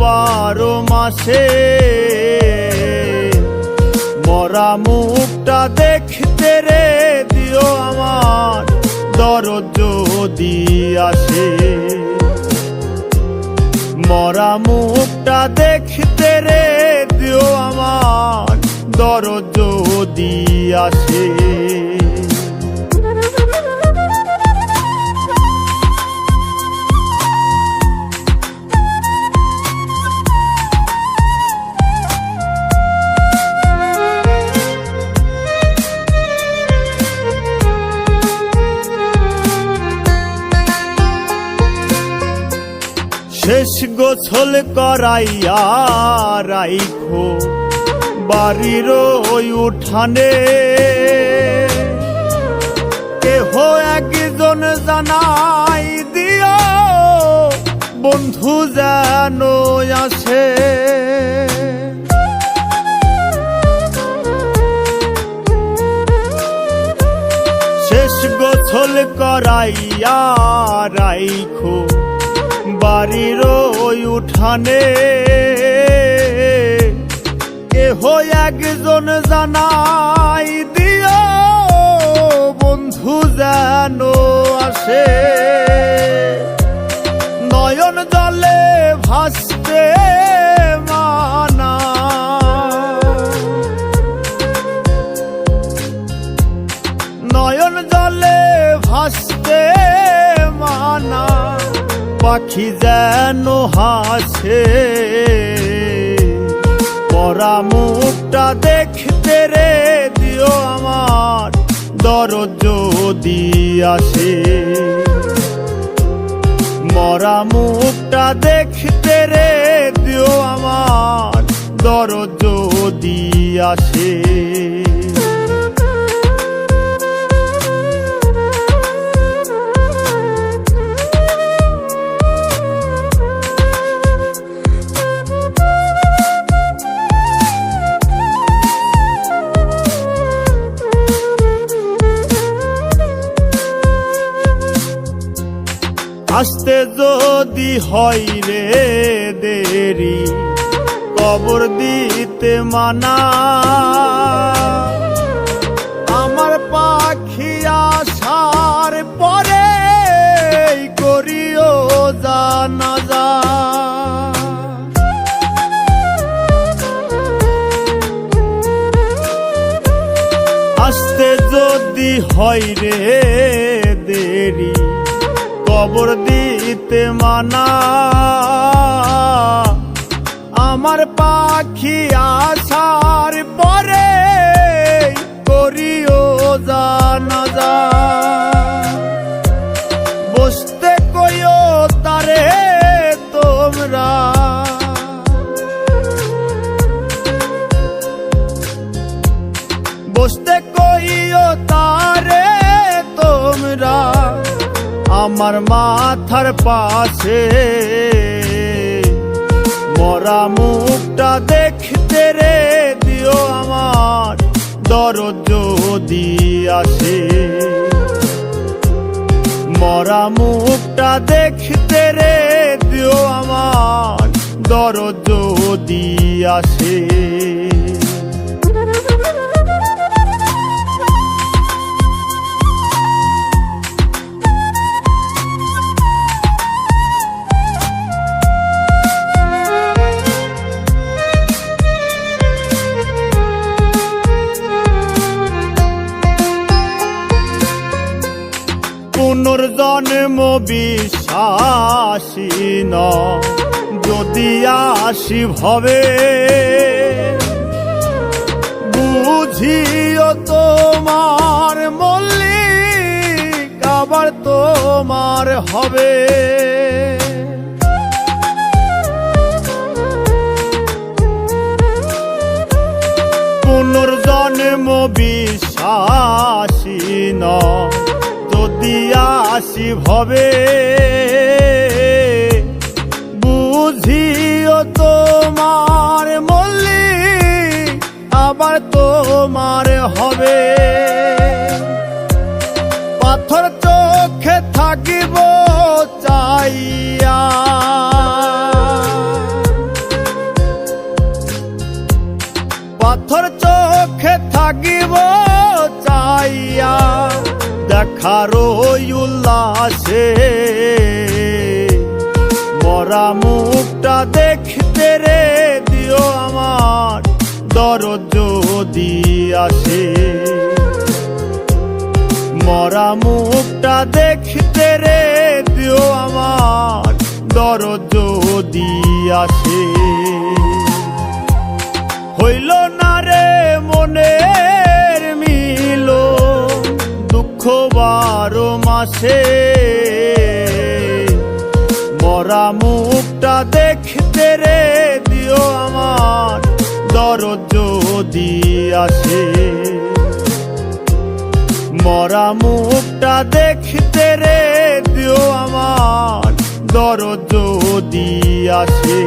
12 মাসে মরা মুখটা দেখতে রে দিও আমার দরদ যদি আসে। মরা মুখটা দেখতে রে দিও আমার দরদ যদি আসে। শেষ গোছল করাইয়া রাইখো বাড়ির ওই উঠানে, কেহ একজন জানাই দিও বন্ধু যেন আসে। শেষ গোছল করাইয়া রাইখো বাড়ির ওই উঠানে, কেহ একজন জানাই দিও বন্ধু যেন আসে। নয়ন জলে ভাসতে মানা, নয়ন জলে ভাসতে মানা, পাখি যেন হাসে। মরা মুখটা দেখতে রে দিও আমার দরদ যদি আসে। মরা মুখটা দেখতে রে দিও আমার দরদ যদি আসে। আসতে যদি হয় রে দেরি কবর দিতে মানা, আমার পাখি আসার পরে করিও জানাজা। আসতে যদি হয় রে দেরি কবর দিতে মানা, আমার পাখি আসার পরে করিও জানাজা। বসতে কইও তারে তোমরা, বসতে কইও তারে তোমরা আমার মাথার পাশে। মরা মুখটা দেখতে রে দিও আমার দরদ যদি আসে। মরা মুখটা দেখতে রে দিও আমার দরদ যদি আসে। পুনর্জন্ম বিশ্বাসী ন যদি আসি ভবে, বুঝিও তোমার মল্লিক আবার তোমার হবে। পুনর্জন্ম বিশ্বাসী ন যদি আসি ভবে, বুঝিও তোমার মল্লিক আবার তোমার হবে। পাথর চোখে থাকিব চাইয়া, দেখারো উল্লাসে মরা মুখটা দেখতে রে দিও আমার দরদ যদি আসে মরা মুখটা দেখতে রে দিও আমার দরদ যদি আসে হইল না রে মনের মিল দুঃখ 12 মাসে মরা মুখটা দেখতে রে দিও আমার দরদ যদি আসে মরা মুখটা দেখতে রে দিও আমার দরদ যদি আসে